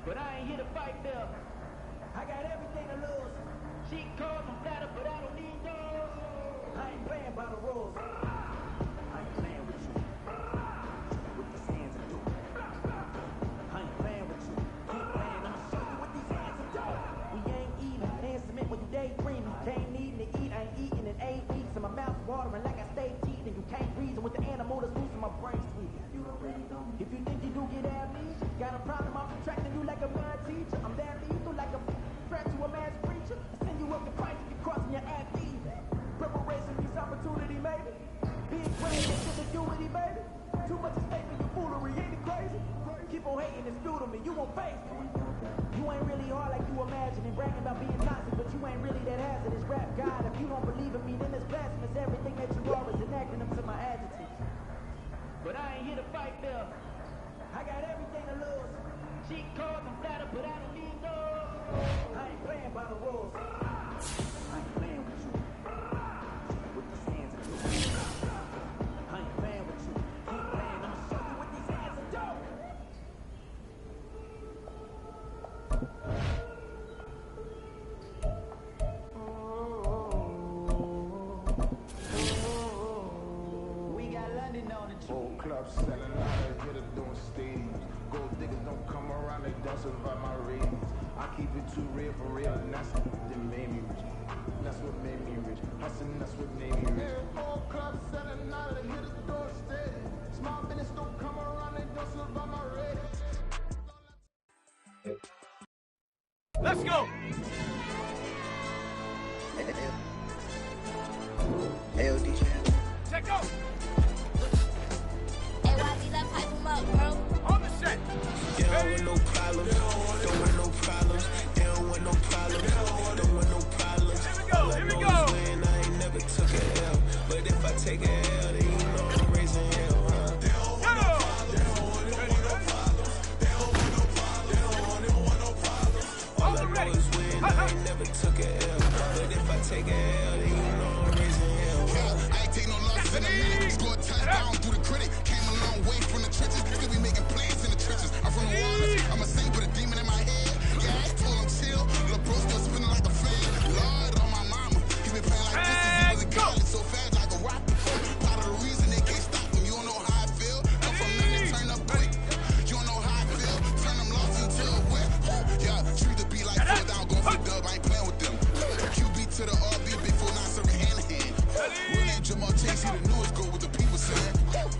but I ain't here to fight them. I got everything to lose. She calls, I'm flattered, but I don't need those. I ain't playing by the rules. I ain't playing with you. With these hands and do. I ain't playing with you. Keep playing, I'ma show you what these hands and do. We ain't even intimate when you daydreaming. Can't need to eat, I ain't eating in 8 weeks. And my mouth's watering like I stay teething. You can't reason with the animal that's loose in my brain sweet. You already know me. If you think you do get amnesia, got a problem, I'm subtracting you like a bad teacher. I'm that lethal like a threat to a man's preacher. I send you up the price if you're crossing your ass fever. Preparation means opportunity, maybe. Being brave is the acuity, baby. Too much at stake for your foolery, ain't it crazy? Keep on hating, it's due to me, you won't face me. You ain't really hard like you imagine and bragging about being toxic, but you ain't really that hazardous. Rap God, if you don't believe in me, then it's blasphemous. Everything that you are is an acronym to my adjectives. But I ain't here to fight them. I got everything to lose. She calls, I'm flattered, but I don't need those. I ain't playing by the rules. I ain't playing with you. With these hands and do. I ain't playing with you. Keep playing, I'ma show you what these hands and do. We got London on the tree. Old clubs selling out of hitters doing stadiums. Gold diggers don't come around, they don't survive my ratings. I keep it too real for real, and that's what made me rich. That's what made me rich. Hustling, that's what made me rich. Old clubs selling out of hitters doing stadiums. Small business don't come around, they don't survive my ratings. Let's go! AOD champ. Check out! Hey, YG, let's hype him up, bro. On the set! They don't want no problems. Don't want no problems. They don't want no problems. Don't want no problems. Here we go, here we go! I ain't never took a L. But if I take a L, then you know I'm raising hell, huh? They don't want no problems. They don't want no problems. They don't want no problems. They don't want no problems. All I know is win. I ain't never took a L. But if I take a L, then you know I'm raising hell, huh? I ain't take no losses in a minute. Scored touchdown through the critic. Came a long way from the trenches. Still be making plans in the trenches. I'm from New Orleans. I'm a saint with a demon in my head. Yeah, I told him chill. Lil' bro still spinning like a fan. Lord on my mama. He been playing like this since he was a college. So fast like a rocket. Part of the reason they can't stop him. You don't know how I feel. Come from nothing, turn up quick. You don't know how I feel. Turn them losses into a whip. Yeah, treat the beat like four down. Going for the dub. I ain't playing with them. QB to the RB. Big 4-9 serving hand to hand. Real name Jamal Chase. He the newest goal with the people saying.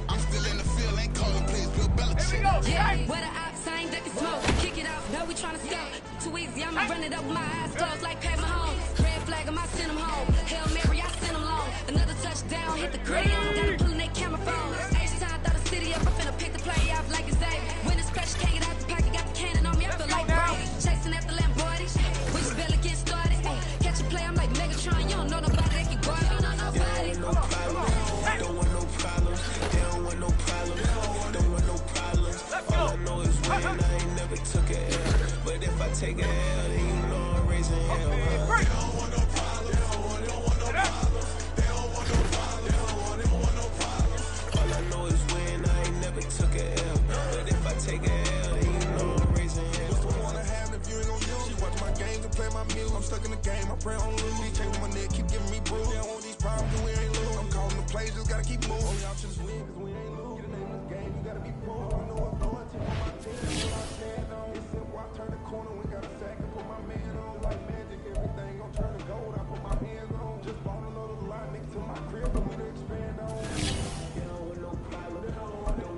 I'm still in the field. Ain't calling plays. Bill Belichick. Yeah, where the ops ain't that can smoke. Kick it off, now we tryna scout. Too easy, I'ma run it up with my eyes closed like Pat Mahomes. Red flag, I send them home. Hail Mary, I send them long. Another touchdown, hit the ground. Got them pulling their camera phones. H-time, throw the city up. I'm finna pick the play off like it's Xavier. When it's fresh, can't get out the pocket. Got the cannon on me, I feel like Brady. Chasing after Lamborghini. We just barely get started. Ay, catch a play, I'm like Megatron. You don't know nobody that can guard. You don't know nobody. Don't want no problems. They don't want no problems. Don't want no problems. All I know is win. I ain't never took a L. But if I take a L, then you know I'm raising hell, huh? They don't want no problems. They don't want no problems. They don't want no problems. They don't want no problems. All I know is win. I ain't never took a L. But if I take a L, then you know I'm raising hell. What's the point of having if you ain't gon' use? She watch my games and play my music. I'm stuck in the game. I pray on lose. These chains on my neck keep giving me bruise. They don't want these problems and we ain't lose. I'm calling the plays, just gotta keep moving. Only options win, cause we ain't lose. Get a name in this game, you gotta be pro. I know what's going to my team. What I stand on. It's simple, I turn the corner. We got a sack and put my man on. Like magic, everything gon' turn to gold. I put my hands on. Just bought another line next to my crib for me to expand on. They don't want no problems. They don't want no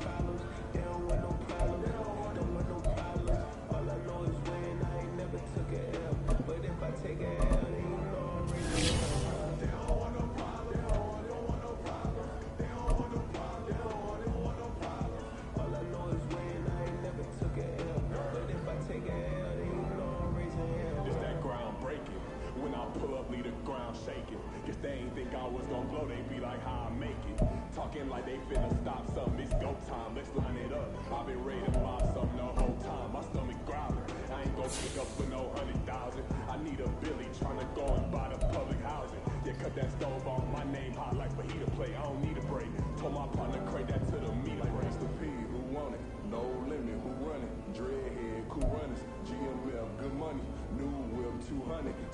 problems. They don't want no problems. They don't want no problems. All I know is win. I ain't never took a L. But if I take a L, then you know I'm raising hell. They don't want no problems. They don't want no problems. They don't want no problems. They don't want no problems. All I know is win. I ain't never took a L. But if I take a L, then you know I'm raising hell. It's that ground breaking. When I pull up, leave the ground shaking. Guess they ain't think I was gonna blow, they be like, how I make it. Talking like they finna stop something, it's go time, let's line it up. I've been ready to buy something the whole time, my stomach growling. I ain't gon' pick up for no 100,000. I need a Billy tryna go and buy the public housing. Yeah, cut that stove on, my name hot like fajita play, I don't need a break. Told my partner, crate that to the meat like Race the P, who want it? No limit, who run it? Dreadhead, cool running.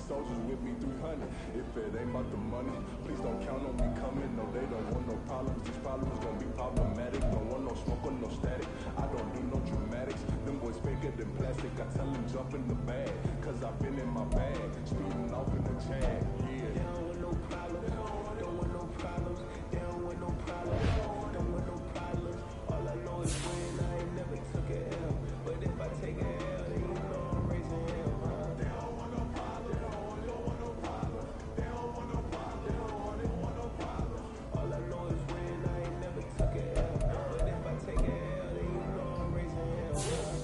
soldiers with me 300. If it ain't about the money, please don't count on me coming. No, they don't want no problems. These problems gonna be problematic. Don't want no smoke or no static. I don't need no dramatics. Them boys faker than plastic. I tell them jump in the bag, cause I've been in my bag. Speeding off in the jag, yeah. They don't want no problems. Don't want no problems. They don't want no problems. Don't want no problems. All I know is win. I ain't never took a L. But if I take a L, then you know I'm raising hell. They don't want no problems. Don't want no problems. They don't want no problems. They don't want no problems. All I know is win. I ain't never took a L. But if I take a L, then you know I'm raising hell.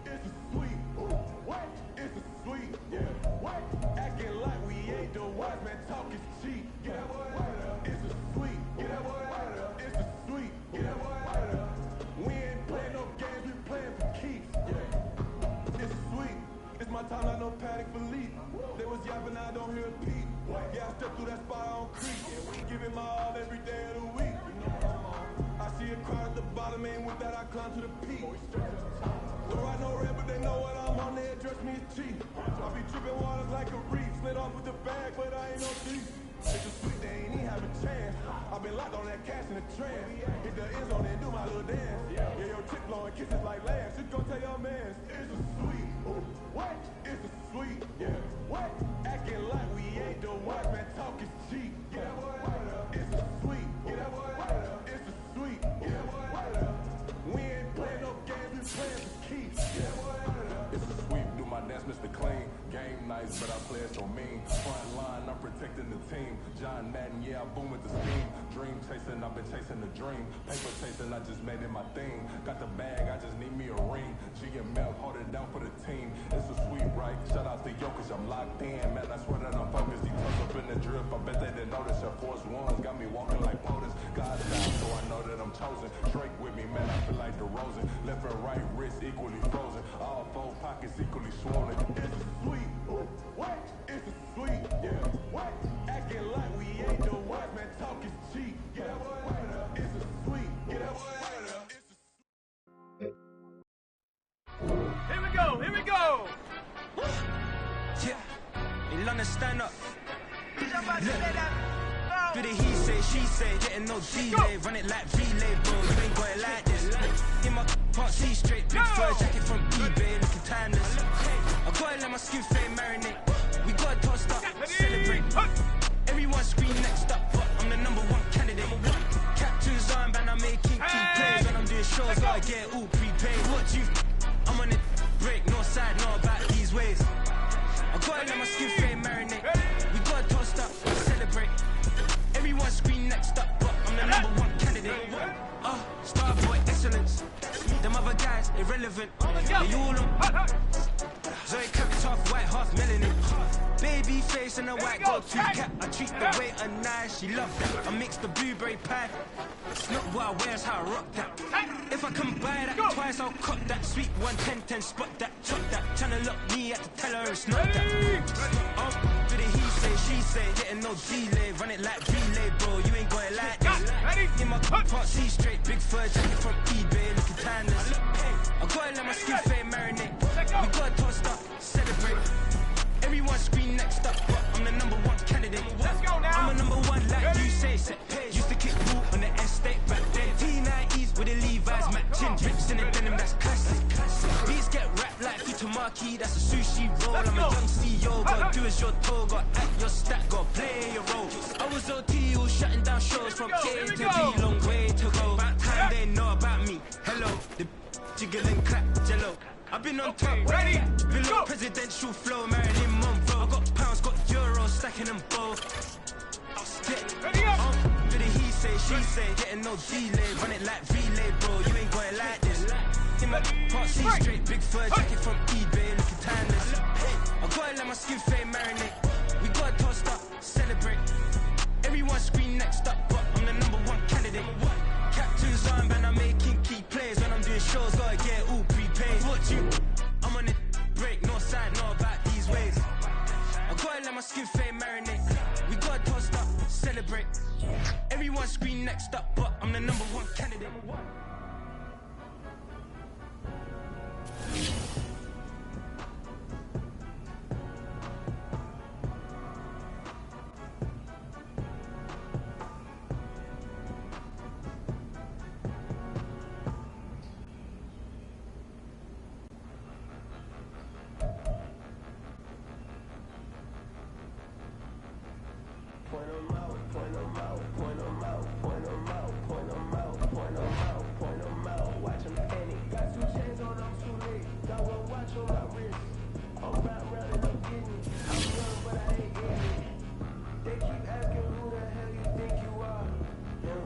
It's a sweet, what? It's a sweet, yeah. What? Acting like we ain't the wise man, talk is cheap. Get that boy out of there. It's a sweet, get that boy out of there. It's a sweet, get that boy out of there. We ain't playing no games, we playing for keeps. Yeah. It's sweet. It's my time, I no panic for leap. They was yapping, I don't hear a peep. Yeah, I step through that spot on creep. Giving my all every day of the week. I see a crowd at the bottom, ain't with that I climb to the peak. Though I know red, but they know what I'm on, they address me as cheap. I be tripping waters like a reef, slid off with the bag, but I ain't no thief. It's a sweet, they ain't even have a chance. I've been locked on that cash in the trance. Hit the end zone and do my little dance. Yeah, your chick blowing kisses like lambs. You gon' tell your mans, it's a sweet. What? It's a sweet. Yeah. What? Acting like we ain't the wise man, talk is cheap. Get that boy out of there. It's a sweet. Get that boy out of there. It's a sweet. Get that boy out of there. We ain't playing no games, we playing for keeps. Get that boy out of there. It's a sweep, do my dance, Mr. Clean. Game nice, but I play it so mean. Front line, I'm protecting the team. John Madden, yeah, I boom with the scheme. Dream chasing, I've been chasing the dream. Paper chasing, I just made it my thing. Got the bag, I just need me a ring. GML, hold it down for the team. It's a sweet, right? Shout out to Jokic, I'm locked in. Man, I swear that I'm focused. He tucks up in the drip, I bet they didn't notice. Your force ones got me walking like POTUS. God's down, so I know that I'm chosen. Drake with me, man, I feel like DeRozan. Left and right wrist equally frozen. All four pockets equally swollen. It's a sweet. What? It's a sweet. Yeah. What? Acting like we ain't the wise man, talk is cheap. Get that boy out of there. It's a sweet. Get that boy out of there. Here we go, here we go. Yeah, in London, stand up. Look, do the he say, she say, getting no delay, run it like relay, bro. You ain't going like this. In my can't see straight, big fur jacket from eBay, looking timeless. I gotta let my skin fade marinate. We gotta toast up, celebrate. Everyone scream next up, but I'm the #1 candidate. Captain's armband, I'm making key plays. When I'm doing shows, gotta get all prepaid. What do you? I'm on it, break, no side, no about these ways. I gotta let my skin fade marinate. We gotta toast up, celebrate. Everyone scream next up, but I'm the #1 candidate. Starboy excellence. Them other guys irrelevant. They all on. Zoe kept tough, white half melanin. Baby face and a white gold tooth cap. I treat the waiter nice, she love that. I mix the blueberry pie. It's not what I wear, it's how I rock that. If I can buy that twice, I'll cop that. Sweet 110, spot that, chop that. Tryna lock me, I have to tell her it's not that. Do the he say, she say, getting no delay. Run it like relay, bro, you ain't got it like this. In my can't see straight, big fur jacket from eBay, looking timeless. I gotta let my skin fade marinate. We gotta toast up, celebrate. Everyone scream next up, but I'm the #1 candidate. Let's go now. I'm a #1 like you say, set pace. Used to kick ball on the estate back then. T90s with the Levi's matching. Drips in the denim, that's classic. Beats get wrapped like Futamaki, that's a sushi roll. I'm a young CEO, gotta do as you're told. Gotta act your stat, gotta play your role. I was OT, all shutting down shows from A to B, long way to go. About time they know about me. Hello, the jiggle and clap, jello. I've been on top, ready, below presidential flow, Marilyn Monroe. I got pounds, got euros, stacking them both. Ready up. Do the he say, she say, getting no delay, run it like relay, bro. You ain't going like this. In my can't see straight, big fur jacket from eBay, looking timeless. I gotta let my skin fade marinate. next up, but I'm the #1 candidate. Captain's armband, I'm making key plays. When I'm doing shows, gotta get all prepaid. What you? I'm on it, break, no side, know about these ways. I gotta let my skin fade marinate. We gotta toast up, celebrate. Everyone scream next up, but I'm the #1 candidate. Point 'em out, point 'em out, point 'em out, point 'em out, point 'em out, point 'em out, point 'em out. Watch 'em panic. Got 2 chains on, I'm too late. Got 1 watch on my wrist. I'm round and I'm getting it. I'm young, but I ain't in it. They keep asking who the hell you think you are. Him.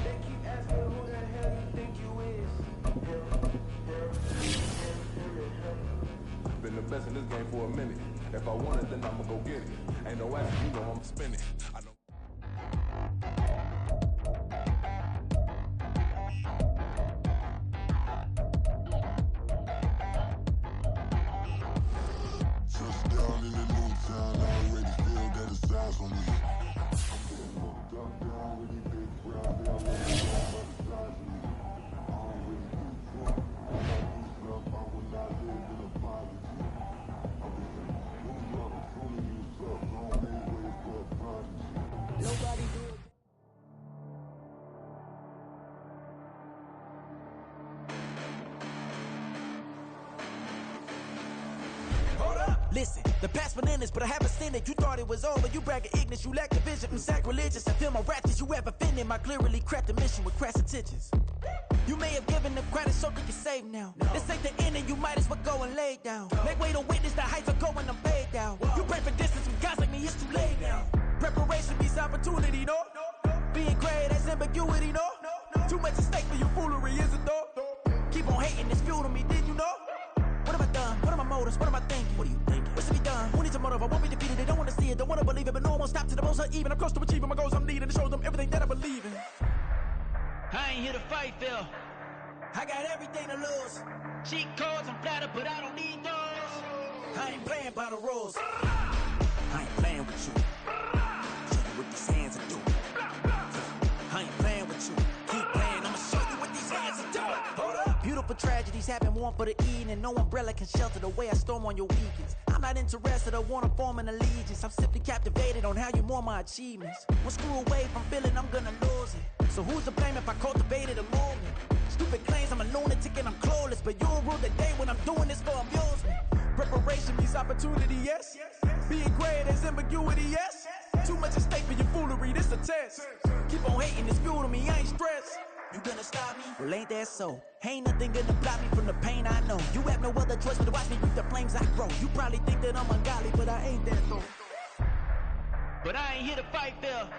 They keep asking who the hell you think you is. Him. Been the best in this game for a minute. If I want it, then I'ma go get it. Ain't no asking, you know I'm spinning. I know. Touchdown in the new town, I already feel that it's eyes on me. Duck down with these big brown down on the ground by the size of me. I don't really get drunk. I got these stuff, I would not live in a poverty. Nobody do it. Hold up. Listen, the past bananas, but I haven't seen it. You thought it was over, you bragging ignorance, you lack the vision. I'm sacrilegious, I feel my ratchets, you have offended my clearly crafted mission with crass intentions. You may have given them credit so they can save now. This ain't the end and you might as well go and lay down. Make way to witness the heights are going, I'm paid down. You pray for distance with guys like me, it's too late now. Preparation means opportunity, no? Being great, that's ambiguity, no? Too much at stake for your foolery, is it though? Keep on hating, it's fuel to me, did you know? What have I done? What are my motives? What am I thinking? What are you thinking? What's to be done? Who needs a motive? I won't be defeated, they don't want to see it, don't want to believe it. But no one won't stop to the most uneven. I'm close to achieving my goals, I'm needing to show them everything that I believe in. I ain't here to fight, Phil. I got everything to lose. Cheat codes, I'm flattered, but I don't need those. I ain't playing by the rules. I ain't playing with you. Show you what these hands are doing. I ain't playing with you. Keep playing, I'ma show you what these hands are doing. Hold up. Beautiful tragedies happen, one for the eating, and no umbrella can shelter the way I storm on your weekends. I'm not interested, I wanna form an allegiance. I'm simply captivated on how you more my achievements. One screw away from feeling I'm gonna lose it. So who's to blame if I cultivated a movement? Stupid claims I'm a lunatic and I'm clueless, but you'll rule the day when I'm doing this for amusement. Preparation means opportunity, yes. Being great is ambiguity, yes. Too much at stake for your foolery, this a test. Keep on hating, it's fuel to me, I ain't stressed. You gonna stop me? Well, ain't that so? Ain't nothing gonna block me from the pain I know. You have no other choice but to watch me reap the flames I grow. You probably think that I'm ungodly, but I ain't that though. But I ain't here to fight, Phil.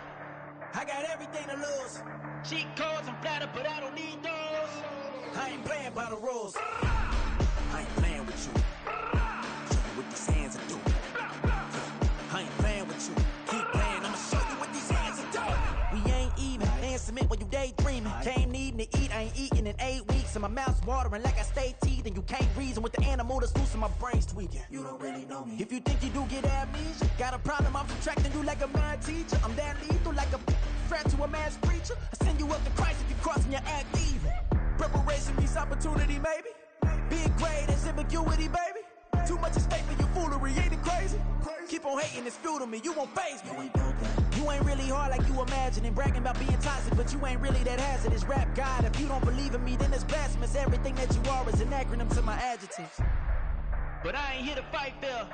I got everything to lose. Cheat codes, I'm flattered, but I don't need those. I ain't playing by the rules. I ain't playing with you. Show you what these hands are doing. I ain't playing with you. Keep playing, I'ma show you what these hands are doing. We ain't even. Ain't submit when you daydreaming. Came needing to eat, I ain't eating in 8 weeks. And my mouth's watering like I stay teething. You can't reason with the animal that's loose and my brain's tweaking. You don't really know me. If you think you do get amnesia, got a problem, I'm subtracting you like a mad teacher. I'm that lethal like a threat to a mass preacher. I send you up to Christ if you crossing your act evil. Preparation means opportunity, maybe. Being great is ambiguity, baby. Too much at stake for your foolery, ain't it crazy? Keep on hating, it's fuel to me, you won't faze me. You ain't really hard like you imagining. Bragging about being toxic, but you ain't really that hazardous. Rap God, if you don't believe in me, then it's blasphemous. Everything that you are is an acronym to my adjectives. But I ain't here to fight, Phil.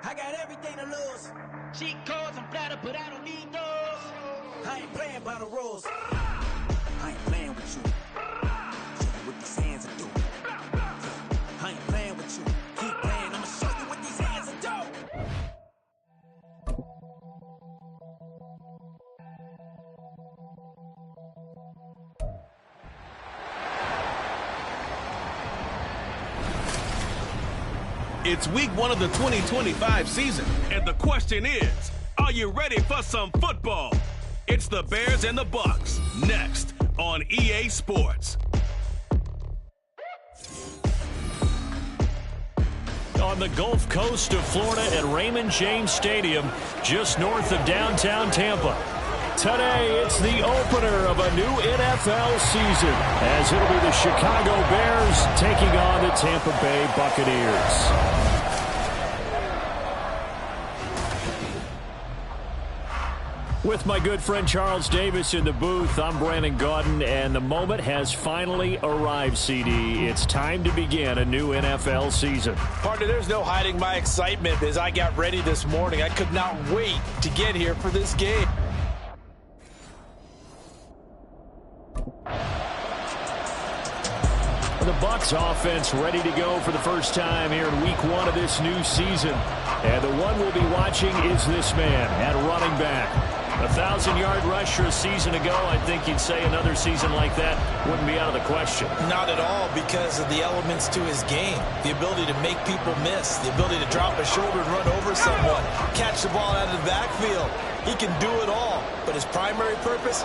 I got everything to lose. Cheat codes, I'm flattered, but I don't need those. I ain't playing by the rules. I ain't playing with you. Show you what these hands are doing. I ain't playing with you. Keep playing, I'ma show you what these hands are doing. It's week 1 of the 2025 season, and the question is, are you ready for some football? It's the Bears and the Bucks, next on EA Sports. On the Gulf Coast of Florida at Raymond James Stadium, just north of downtown Tampa. Today, it's the opener of a new NFL season, as it'll be the Chicago Bears taking on the Tampa Bay Buccaneers. With my good friend Charles Davis in the booth, I'm Brandon Gaudin, and the moment has finally arrived, CD. It's time to begin a new NFL season. Partner, there's no hiding my excitement as I got ready this morning. I could not wait to get here for this game. The Bucs offense ready to go for the first time here in week 1 of this new season. And the one we'll be watching is this man at running back. 1,000-yard rusher a season ago. I think you'd say another season like that wouldn't be out of the question. Not at all, because of the elements to his game. The ability to make people miss. The ability to drop a shoulder and run over someone. Catch the ball out of the backfield. He can do it all. But his primary purpose,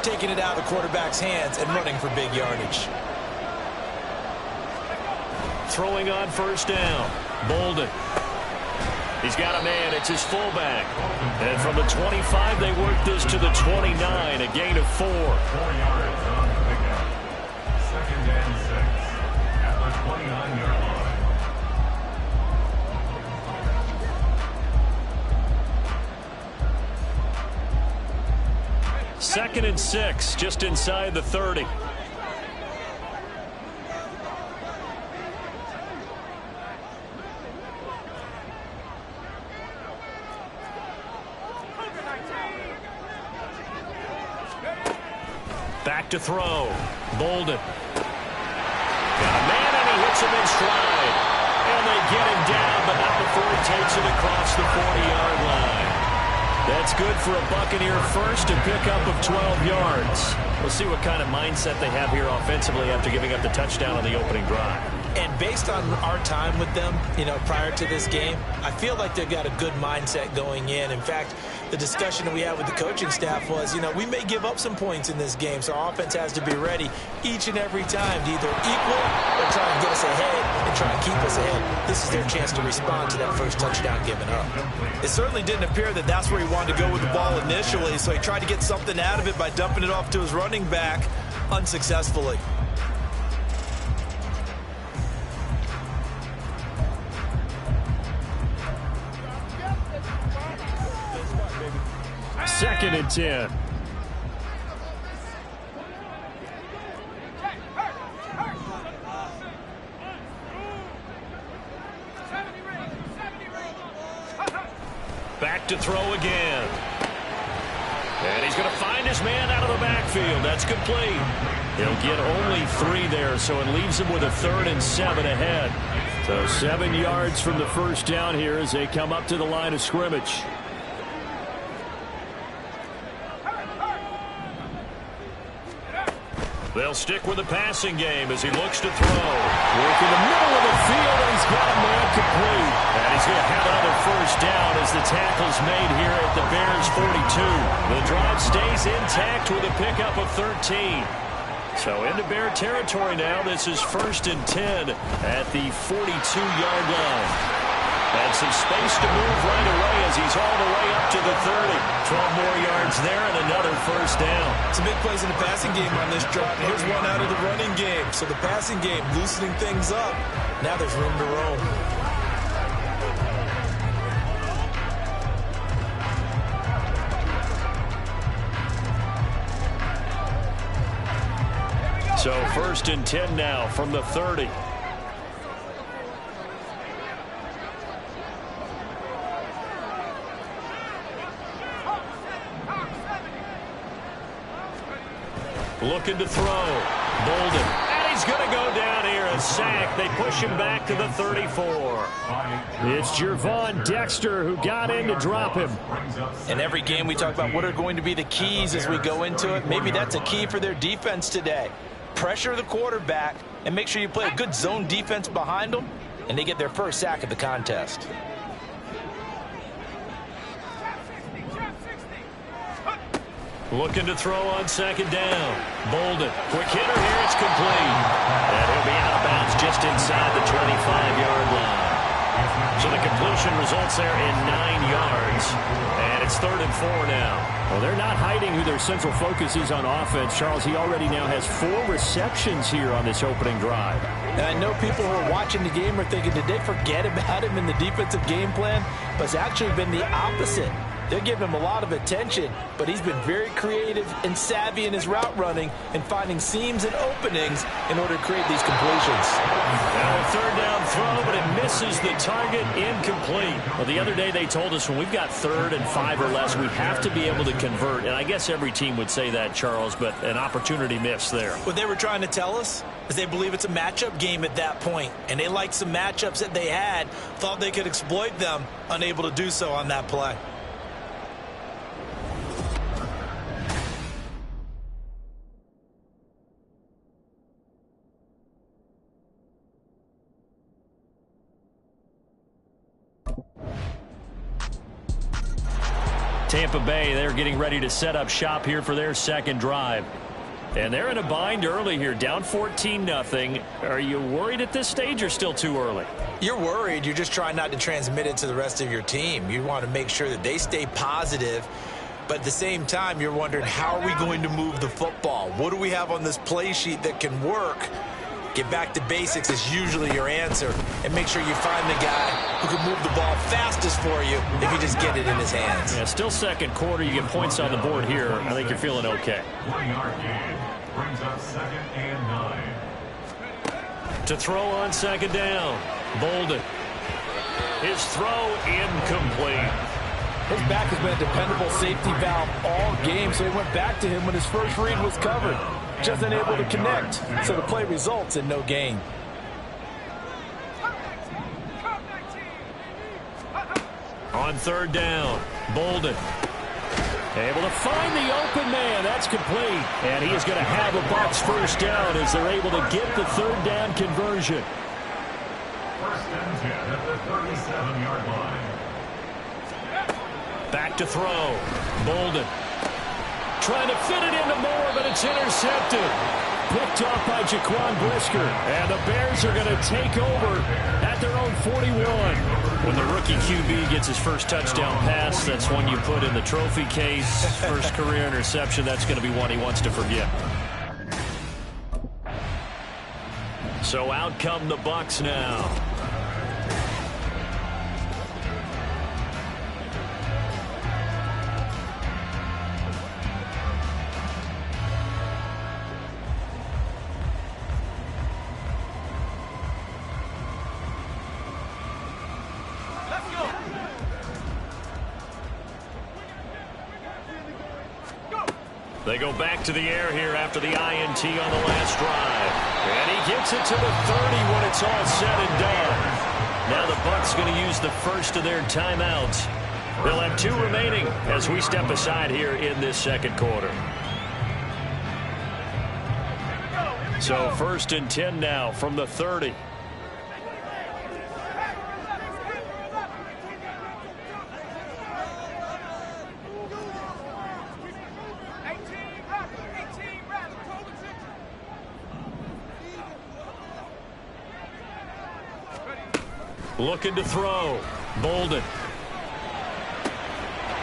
taking it out of the quarterback's hands and running for big yardage. Throwing on first down. Bolden. He's got a man. It's his fullback. And from the 25, they work this to the 29, a gain of 4. 4 yards on the pickup. 2nd and 6 at the 29-yard line. 2nd and 6, just inside the 30. Back to throw. Bolden. Got a man, and he hits him in stride. And they get him down, but not before he takes it across the 40-yard line. That's good for a Buccaneer first, a pickup of 12 yards. We'll see what kind of mindset they have here offensively after giving up the touchdown on the opening drive. And based on our time with them, prior to this game, I feel like they've got a good mindset going in. In fact, the discussion that we had with the coaching staff was, we may give up some points in this game, so our offense has to be ready each and every time to either equal or try and get us ahead and try and keep us ahead. This is their chance to respond to that first touchdown given up. It certainly didn't appear that that's where he wanted to go with the ball initially, so he tried to get something out of it by dumping it off to his running back unsuccessfully. Second and 10. Back to throw again. And he's going to find his man out of the backfield. That's complete. He'll get only 3 there, so it leaves him with a 3rd and 7 ahead. So 7 yards from the first down here as they come up to the line of scrimmage. They'll stick with the passing game as he looks to throw. Working the middle of the field, and he's got a man complete. And he's going to have another first down as the tackle's made here at the Bears 42. The drive stays intact with a pickup of 13. So into Bear territory now. This is 1st and 10 at the 42-yard line. And some space to move right away as he's all the way up to the 30. 12 more yards there and another first down. Some big plays in the passing game on this drive. Here's one out of the running game. So the passing game loosening things up. Now there's room to roam. So 1st and 10 now from the 30. Looking to throw. Bolden. And he's going to go down here. A sack. They push him back to the 34. It's Gervon Dexter who got in to drop him. In every game we talk about what are going to be the keys as we go into it. Maybe that's a key for their defense today. Pressure the quarterback and make sure you play a good zone defense behind them. and they get their first sack of the contest. Looking to throw on second down. Bolden, quick hitter here, it's complete. And he'll be out of bounds just inside the 25-yard line. So the completion results there in 9 yards. And it's 3rd and 4 now. Well, they're not hiding who their central focus is on offense. Charles, he already now has 4 receptions here on this opening drive. And I know people who are watching the game are thinking, did they forget about him in the defensive game plan? But it's actually been the opposite. They're giving him a lot of attention, but he's been very creative and savvy in his route running and finding seams and openings in order to create these completions. Now a 3rd down throw, but it misses the target, incomplete. Well, the other day they told us when we've got 3rd and 5 or less, we have to be able to convert. And I guess every team would say that, Charles, but an opportunity missed there. What they were trying to tell us is they believe it's a matchup game at that point, and they liked some matchups that they had, thought they could exploit them, unable to do so on that play. Tampa Bay, they're getting ready to set up shop here for their second drive. And they're in a bind early here, down 14-0. Are you worried at this stage or still too early? You're worried. You're just trying not to transmit it to the rest of your team. You want to make sure that they stay positive. But at the same time, you're wondering, how are we going to move the football? What do we have on this play sheet that can work? Get back to basics is usually your answer, and make sure you find the guy who can move the ball fastest for you if you just get it in his hands. Yeah, still second quarter. You get points on the board here. I think you're feeling okay. 1-yard gain brings up 2nd and 9. To throw on second down, Bolden. His throw incomplete. His back has been a dependable safety valve all game, so he went back to him when his first read was covered. Just unable to connect, so the play results in no gain. On 3rd down, Bolden. Able to find the open man. That's complete. And he is going to have a Bucs first down as they're able to get the 3rd down conversion. 1st and 10 at the 37-yard line. Back to throw. Bolden. Trying to fit it into Moore, but it's intercepted. Picked off by Jaquan Brisker. And the Bears are going to take over at their own 41. When the rookie QB gets his first touchdown pass, that's one you put in the trophy case. First career interception, that's going to be one he wants to forget. So out come the Bucs now. They go back to the air here after the INT on the last drive. And he gets it to the 30 when it's all said and done. Now the Bucs going to use the first of their timeouts. They'll have 2 remaining as we step aside here in this second quarter. So 1st and 10 now from the 30. Looking to throw. Bolden.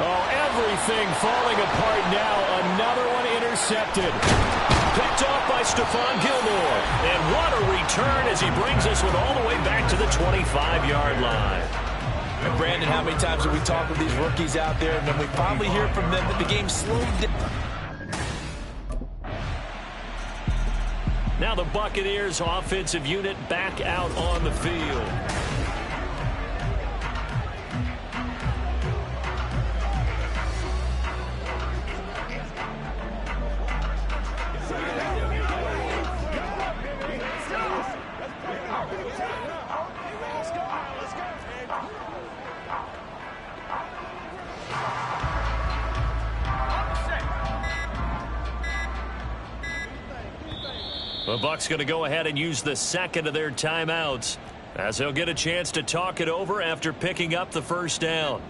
Oh, everything falling apart now. Another one intercepted. Picked off by Stephon Gilmore. And what a return as he brings us with all the way back to the 25-yard line. And Brandon, how many times have we talked with these rookies out there, and then we finally hear from them that the game slowed down. Now the Buccaneers offensive unit back out on the field. The Bucs going to go ahead and use the second of their timeouts as he'll get a chance to talk it over after picking up the first down.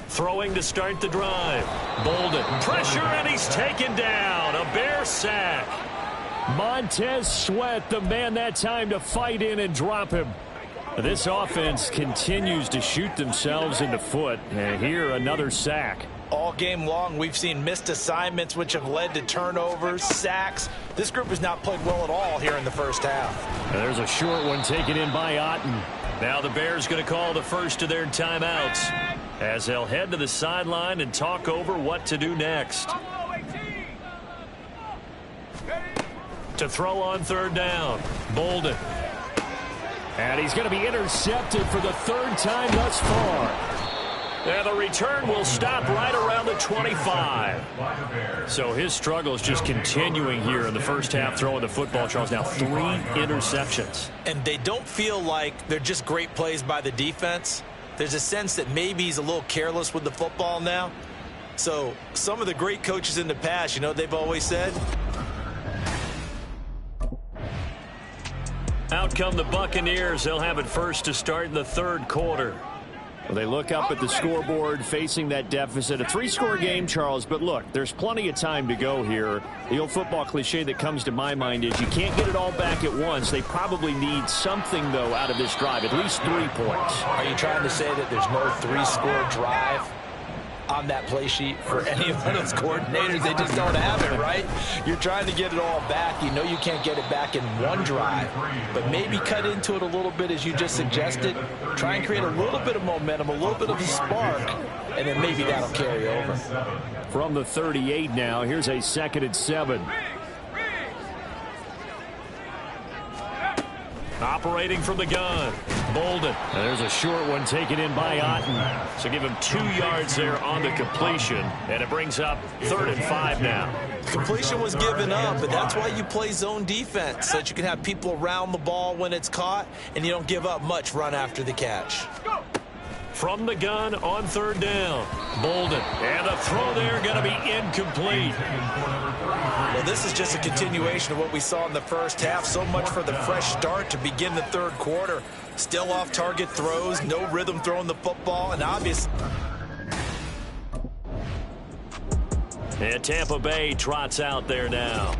Throwing to start the drive. Bolden. Pressure, and he's taken down. A Bear sack. Montez Sweat, the man that time to fight in and drop him. This offense continues to shoot themselves in the foot. And here, another sack. All game long, we've seen missed assignments, which have led to turnovers, sacks. This group has not played well at all here in the first half. And there's a short one taken in by Otten. Now the Bears going to call the first of their timeouts, as they'll head to the sideline and talk over what to do next. To throw on third down, Bolden. And he's going to be intercepted for the third time thus far. And the return will stop right around the 25. So his struggle is just continuing here in the first half, throwing the football. Charles, now 3 interceptions. And they don't feel like they're just great plays by the defense. There's a sense that maybe he's a little careless with the football now. So some of the great coaches in the past, you know what they've always said? Out come the Buccaneers. They'll have it first to start in the third quarter. Well, they look up at the scoreboard facing that deficit. A 3-score game, Charles, but look, there's plenty of time to go here. The old football cliche that comes to my mind is you can't get it all back at once. They probably need something, though, out of this drive, at least 3 points. Are you trying to say that there's no 3-score drive on that play sheet for any of those coordinators? They just don't have it, right? You're trying to get it all back. You know you can't get it back in one drive, but maybe cut into it a little bit as you just suggested. Try and create a little bit of momentum, a little bit of a spark, and then maybe that'll carry over. From the 38 now, here's a 2nd and 7. Operating from the gun, Bolden. And there's a short one taken in by Otten. So give him 2 yards there on the completion, and it brings up 3rd and 5 now. Completion was given up, but that's why you play zone defense, so that you can have people around the ball when it's caught, and you don't give up much run after the catch. From the gun on 3rd down, Bolden. And the throw there going to be incomplete. Well, this is just a continuation of what we saw in the first half. So much for the fresh start to begin the third quarter. Still off-target throws, no rhythm throwing the football, and obvious. And Tampa Bay trots out there now.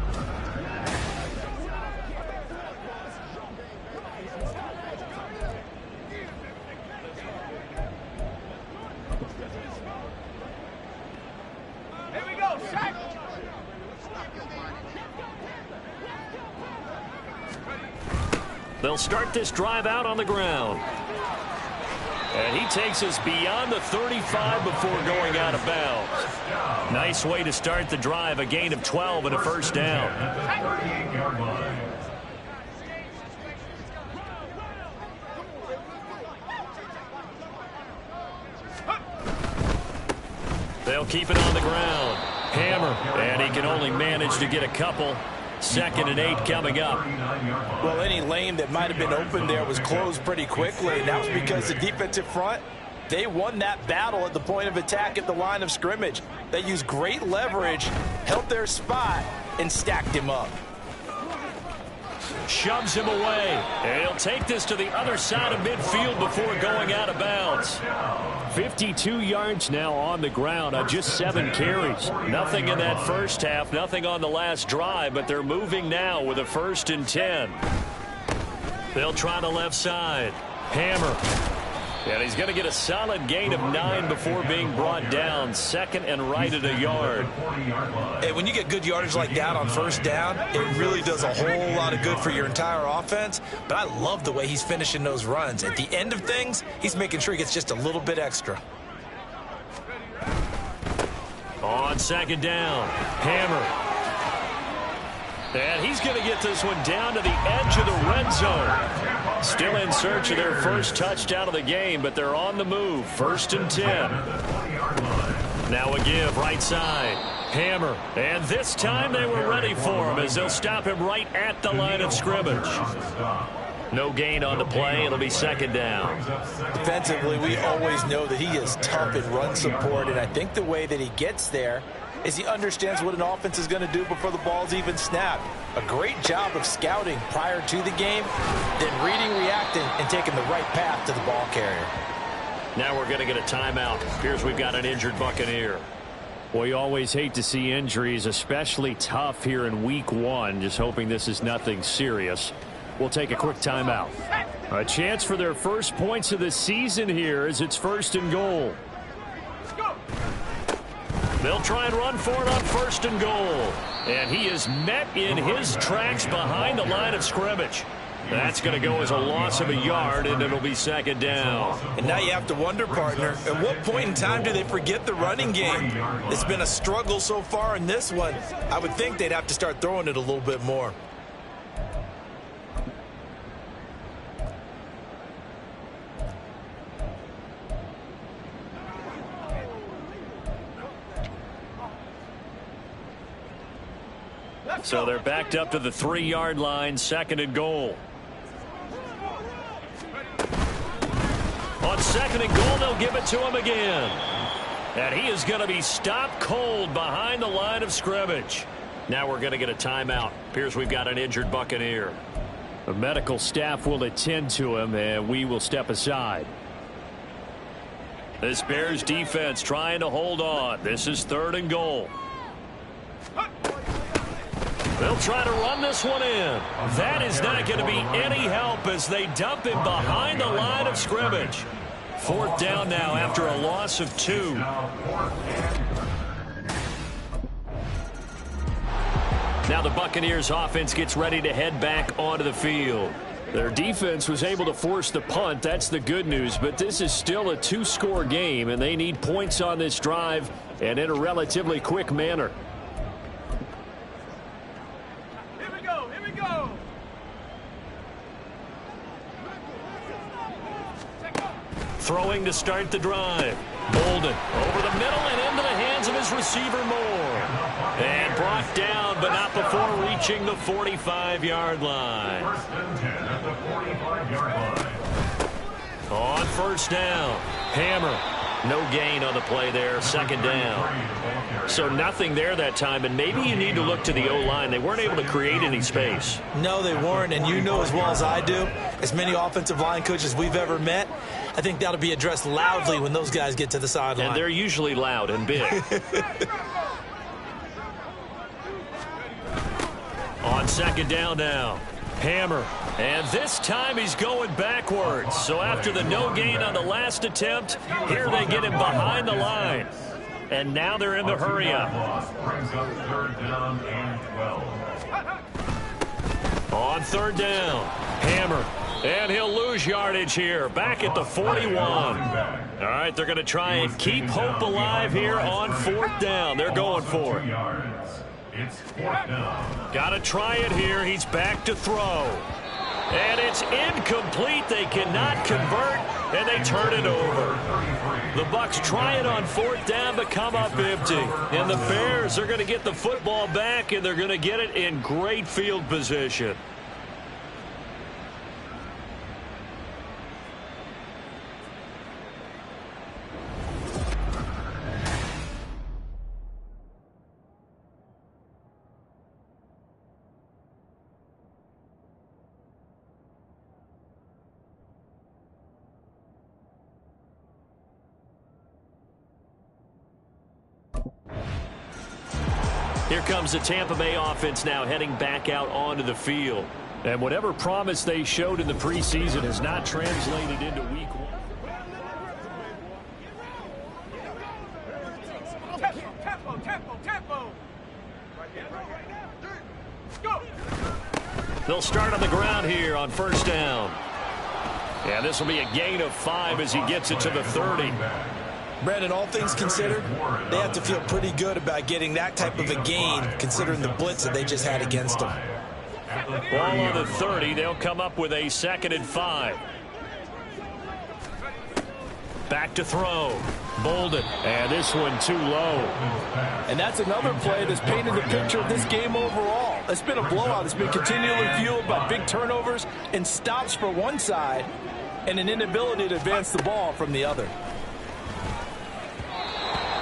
They'll start this drive out on the ground. And he takes us beyond the 35 before going out of bounds. Nice way to start the drive, a gain of 12 and a first down. They'll keep it on the ground. Hammer, and he can only manage to get a couple. 2nd and 8 coming up. Well, any lane that might have been open there was closed pretty quickly, and that was because the defensive front, they won that battle at the point of attack at the line of scrimmage. They used great leverage, held their spot, and stacked him up. Shoves him away. And he'll take this to the other side of midfield before going out of bounds. 52 yards now on the ground on just 7 carries. Nothing in that first half, nothing on the last drive, but they're moving now with a 1st and 10. They'll try the left side. Hammer. And he's going to get a solid gain of 9 before being brought down. 2nd and right at a yard. Hey, when you get good yardage like that on 1st down, it really does a whole lot of good for your entire offense. But I love the way he's finishing those runs. At the end of things, he's making sure he gets just a little bit extra. On 2nd down, Hammer. And he's going to get this one down to the edge of the red zone. Still in search of their first touchdown of the game, but they're on the move. 1st and 10. Now a give right side. Hammer. And this time they were ready for him as they'll stop him right at the line of scrimmage. No gain on the play. It'll be second down. Defensively, we always know that he is tough in run support, and I think the way that he gets there is he understands what an offense is going to do before the ball's even snapped. A great job of scouting prior to the game, then reading, reacting, and taking the right path to the ball carrier. Now we're going to get a timeout. Appears we've got an injured Buccaneer. Well, you always hate to see injuries, especially tough here in week 1. Just hoping this is nothing serious. We'll take a quick timeout. A chance for their first points of the season here as it's 1st and goal. They'll try and run for it on 1st and goal. And he is met in his tracks behind the line of scrimmage. That's going to go as a loss of a yard, and it'll be second down. And now you have to wonder, partner, at what point in time do they forget the running game? It's been a struggle so far in this one. I would think they'd have to start throwing it a little bit more. So they're backed up to the 3-yard line, 2nd and goal. On 2nd and goal, they'll give it to him again. And he is going to be stopped cold behind the line of scrimmage. Now we're going to get a timeout. Appears we've got an injured Buccaneer. The medical staff will attend to him, and we will step aside. This Bears defense trying to hold on. This is 3rd and goal. They'll try to run this one in. That is not going to be any help as they dump him behind the line of scrimmage. 4th down now after a loss of 2. Now the Buccaneers offense gets ready to head back onto the field. Their defense was able to force the punt. That's the good news. But this is still a 2-score game, and they need points on this drive and in a relatively quick manner. Throwing to start the drive. Bolden over the middle and into the hands of his receiver Moore. And brought down, but not before reaching the 45-yard line. 1st and 10 at the 45-yard line. On 1st down, Hammer. No gain on the play there, 2nd down. So nothing there that time, and maybe you need to look to the O-line. They weren't able to create any space. No, they weren't, and you know as well as I do, as many offensive line coaches we've ever met, I think that'll be addressed loudly when those guys get to the sideline. And they're usually loud and big. On 2nd down now, Hammer. And this time he's going backwards. So after the no gain on the last attempt, here they get him behind the line. And now they're in the hurry up. Brings up 3rd down and 12. On 3rd down, Hammer. And he'll lose yardage here, back at the 41. All right, they're going to try and keep hope alive here on 4th down. They're going for it. It's 4th down. Got to try it here. He's back to throw. And it's incomplete. They cannot convert, and they turn it over. The Bucs try it on 4th down, but come up empty. And the Bears are going to get the football back, and they're going to get it in great field position. Here comes the Tampa Bay offense now heading back out onto the field. And whatever promise they showed in the preseason has not translated into week 1. They'll start on the ground here on 1st down. Yeah, this will be a gain of 5 as he gets it to the 30. Brandon, all things considered, they have to feel pretty good about getting that type of a gain, considering the blitz that they just had against them. Ball on the 30. They'll come up with a 2nd and 5. Back to throw. Bolden. And this one too low. And that's another play that's painted the picture of this game overall. It's been a blowout. It's been continually fueled by big turnovers and stops for one side and an inability to advance the ball from the other.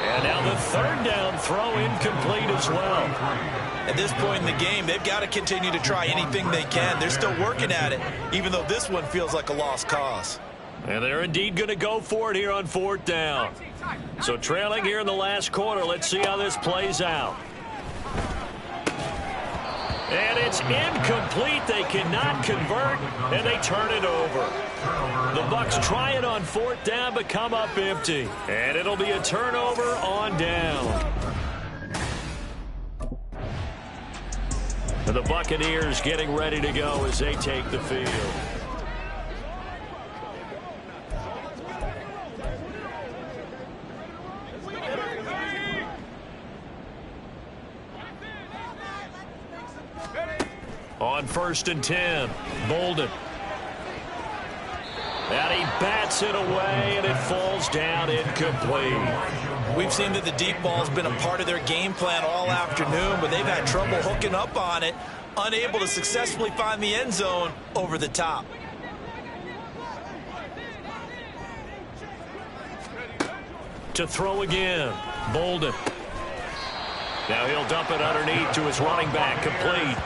And now the third down throw incomplete as well. At this point in the game, they've got to continue to try anything they can. They're still working at it, even though this one feels like a lost cause. And they're indeed going to go for it here on 4th down. So trailing here in the last quarter, let's see how this plays out. And it's incomplete. They cannot convert, and they turn it over. The Bucs try it on 4th down, but come up empty. And it'll be a turnover on down. The Buccaneers getting ready to go as they take the field. On 1st and 10, Bolden. And he bats it away, and it falls down incomplete. We've seen that the deep ball's been a part of their game plan all afternoon, but they've had trouble hooking up on it, unable to successfully find the end zone over the top. To throw again, Bolden. Now he'll dump it underneath to his running back, complete.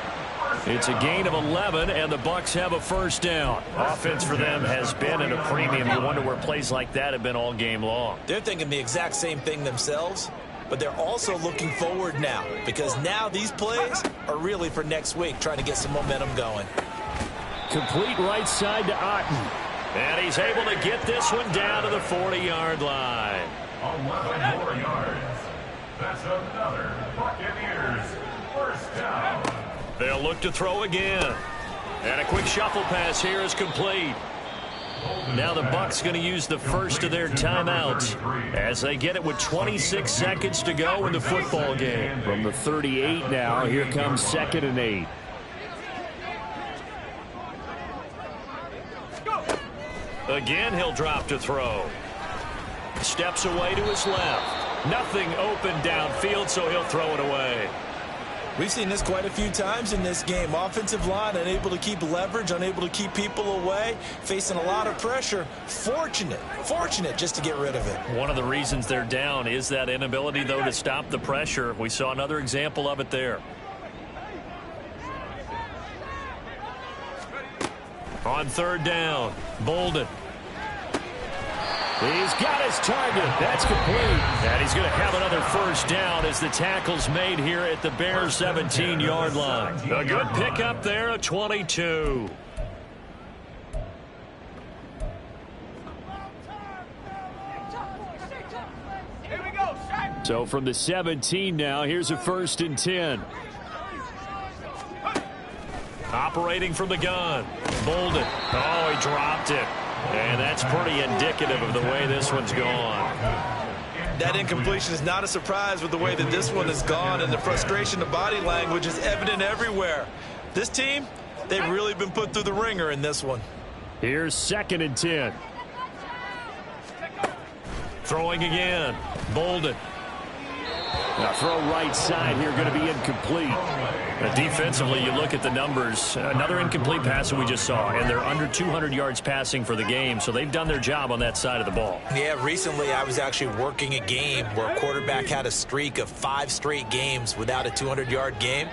It's a gain of 11, and the Bucs have a 1st down. Offense for them has been at a premium. You wonder where plays like that have been all game long. They're thinking the exact same thing themselves, but they're also looking forward now, because now these plays are really for next week, trying to get some momentum going. Complete right side to Otten. And he's able to get this one down to the 40-yard line. 11 more yards. That's another Buccaneers 1st down. They'll look to throw again. And a quick shuffle pass here is complete. Now the Bucs going to use the first of their timeouts as they get it with 26 seconds to go in the football game. From the 38 now, here comes 2nd and 8. Again, he'll drop to throw. Steps away to his left. Nothing open downfield, so he'll throw it away. We've seen this quite a few times in this game. Offensive line unable to keep leverage, unable to keep people away, facing a lot of pressure. Fortunate just to get rid of it. One of the reasons they're down is that inability, though, to stop the pressure. We saw another example of it there. On 3rd down, Bolden. He's got his target. That's complete. And he's going to have another 1st down as the tackle's made here at the Bears' 17-yard line. A good pickup there at 22. So from the 17 now, here's a 1st and 10. Operating from the gun. Bolden. Oh, he dropped it. And that's pretty indicative of the way this one's gone. That incompletion is not a surprise with the way that this one has gone, and the frustration of body language is evident everywhere. This team, they've really been put through the ringer in this one. Here's 2nd and 10. Throwing again. Bolden. Now throw right side here, going to be incomplete. Defensively, you look at the numbers. Another incomplete pass that we just saw, and they're under 200 yards passing for the game, so they've done their job on that side of the ball. Yeah, recently I was actually working a game where a quarterback had a streak of 5 straight games without a 200-yard game,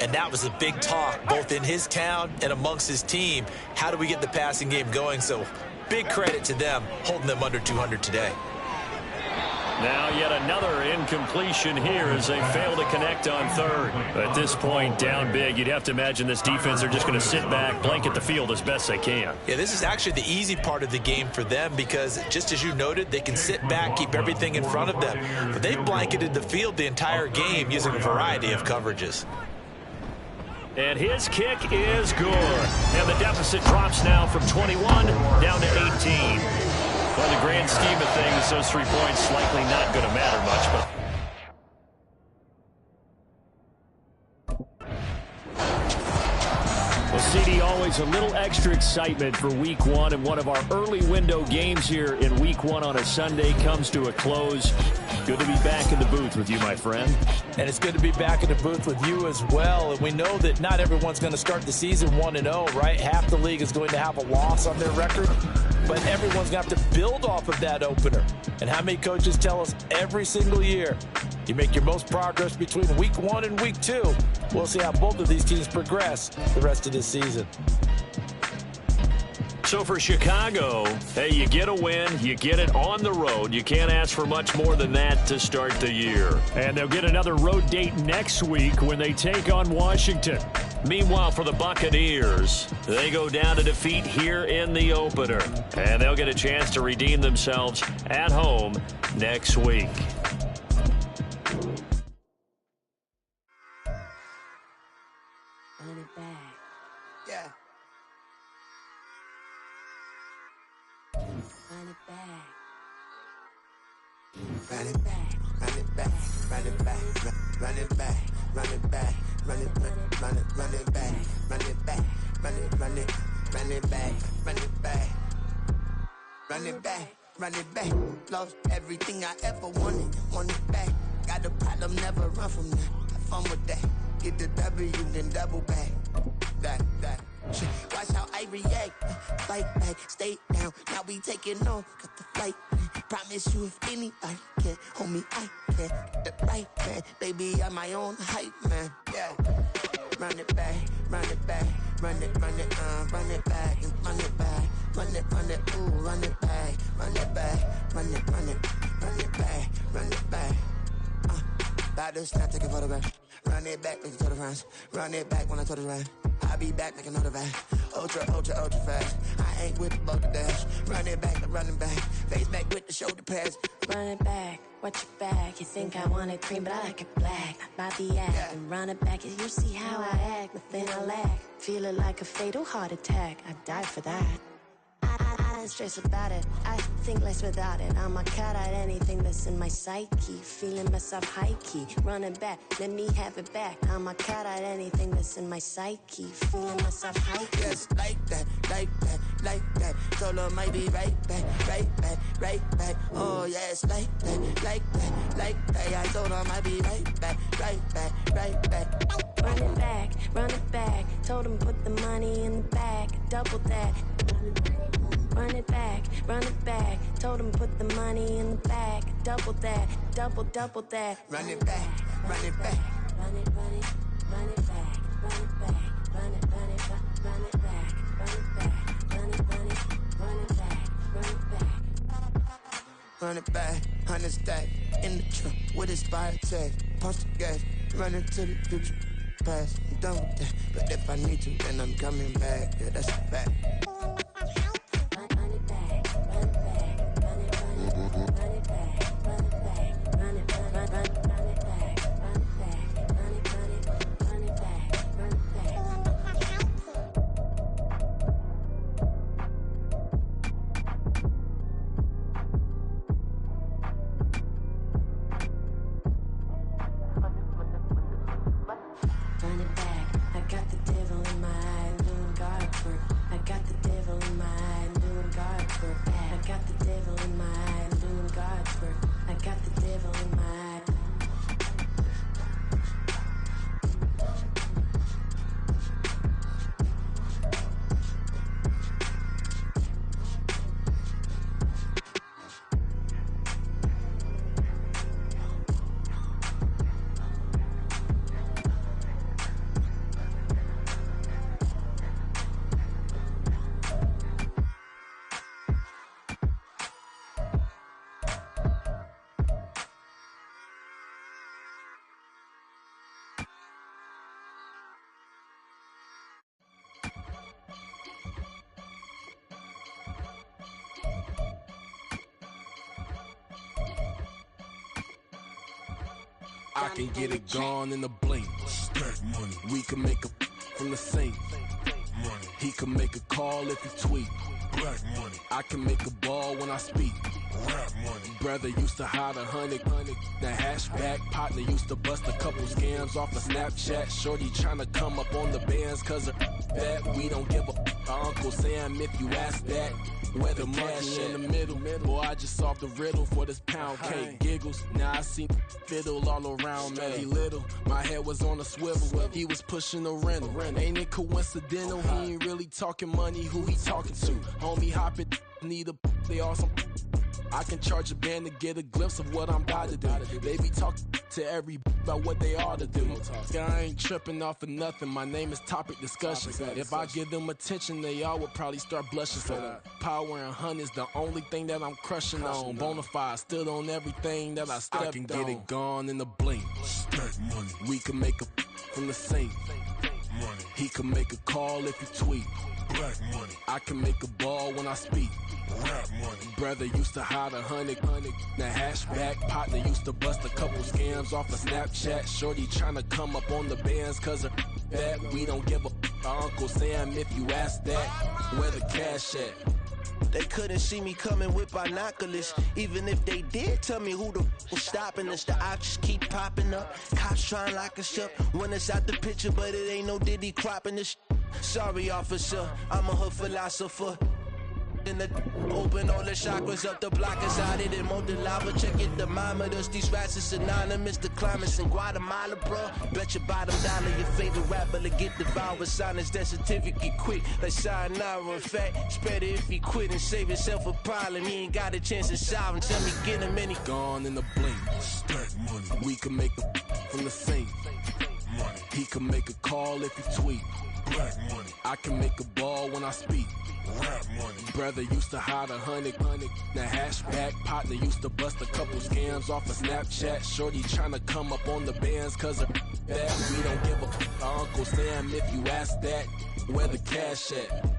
and that was a big talk both in his town and amongst his team. How do we get the passing game going? So big credit to them holding them under 200 today. Now yet another incompletion here as they fail to connect on 3rd. At this point, down big, you'd have to imagine this defense are just going to sit back, blanket the field as best they can. Yeah, this is actually the easy part of the game for them because, just as you noted, they can sit back, keep everything in front of them. But they've blanketed the field the entire game using a variety of coverages. And his kick is good. And the deficit drops now from 21 down to 18. Well, in the grand scheme of things, those 3 points likely not going to matter much. But well, CD always always a little extra excitement for Week 1, and one of our early window games here in Week 1 on a Sunday comes to a close. Good to be back in the booth with you, my friend. And it's good to be back in the booth with you as well. And we know that not everyone's going to start the season 1-0, right? Half the league is going to have a loss on their record. But everyone's going to have to build off of that opener. And how many coaches tell us every single year, you make your most progress between Week 1 and Week 2. We'll see how both of these teams progress the rest of this season. So for Chicago, hey, you get a win, you get it on the road. You can't ask for much more than that to start the year. And they'll get another road date next week when they take on Washington. Meanwhile, for the Buccaneers, they go down to defeat here in the opener. And they'll get a chance to redeem themselves at home next week. Yeah. Run it back. Run it back, run it back, run it back, run it back, run it back, run it back, run it back, run it back, run it back, run it back, run it back, run it back. Lost everything I ever wanted, want it back. Got a problem, never run from that. Have fun with that. Get the W, then double back. That. Watch how I react. Fight back, stay down. Now we taking on, got the fight. Promise you if anybody can, homie, I can. The right man, baby, I'm my own hype man. Yeah. Run it back, run it back, run it back, and run it back, ooh, run it back, run it back, run it back, run it back. About to snap, take a photograph. Run it back, make it to the rounds. Run it back when I told it right. I'll be back, make another back. Ultra fast. I ain't with the boat to dash. Run it back, I'm running back. Face back with the shoulder pads. Run it back, watch your back. You think I want it cream, but I like it black. About the act and run it back. You see how I act, nothing I lack. Feeling like a fatal heart attack. I'd die for that. I don't stress about it. I think less without it. I'ma cut out anything that's in my psyche. Feeling myself high key. Running back, let me have it back. I'ma cut out anything that's in my psyche. Feeling myself high key. Yes, like that. Told her might be right back. Oh yes, like that. I told her might be right back. Run it back. Told him put the money in the bag. Double that. Run it back. Told him put the money in the bag. Double that. Double that. Run it back. Run it back. Run it back. Run it back. Run it back. Run it back. Run it back. Run it back, 100 stack in the trunk with expired tag. Punch the gas, running to the future. Past, I'm done with that. But if I need to, then I'm coming back. Yeah, that's a fact. I can get it gone in a blink. Stack money. We can make a from the sink. Money. He can make a call if he tweet. Black money. I can make a ball when I speak. Rap money. Brother used to hide 100. The hatchback partner used to bust a couple scams off of Snapchat. Shorty tryna come up on the bands cause of that. We don't give a Uncle Sam if you ask that. Where the money in the middle. Boy, I just solved the riddle for this pound cake. Giggles, now I see fiddle all around me. He little, my head was on a swivel. He was pushing a rental. Ain't it coincidental? He ain't really talking money. Who he talking to? Homie hopping, need a they awesome. I can charge a band to get a glimpse of what I'm about to do. They be talking to every about what they ought to do. I ain't tripping off of nothing. My name is Topic Discussion. If I give them attention, they all would probably start blushing. So power and hunt is the only thing that I'm crushing on. Bonafide stood on everything that I stepped on. I can get it gone in a blink. Money. We can make a from the sink. Money. He can make a call if you tweet. Black money. I can make a ball when I speak. Rap money. Brother used to hide 100. The hatchback partner used to bust a couple scams off of Snapchat. Shorty tryna come up on the bands cause of that. We don't give a Uncle Sam if you ask that. Where the cash at? They couldn't see me coming with binoculars. Even if they did, tell me who the was stopping us. The options keep popping up. Cops trying to lock us up. When it's out the picture, but it ain't no Diddy cropping this. Sorry, officer, I'm a hood philosopher. In the open all the chakras up the block inside it and more the lava. Check it, thermometers. These rats is synonymous. The climates in Guatemala, bro. Bet your bottom dollar your favorite rapper to get devoured. Sign his death certificate quick. Like sayonara. In fact, it's better if he quit and save himself a problem. He ain't got a chance to solve him. Tell me get him any gone in the blink. Stack money. We can make a from the sink. Money. He can make a call if you tweet. Black money. I can make a ball when I speak. Rap money. Brother used to hide 100. The hatchback partner used to bust a couple scams off of Snapchat. Shorty tryna come up on the bands cause of that. We don't give a Uncle Sam if you ask that. Where the cash at?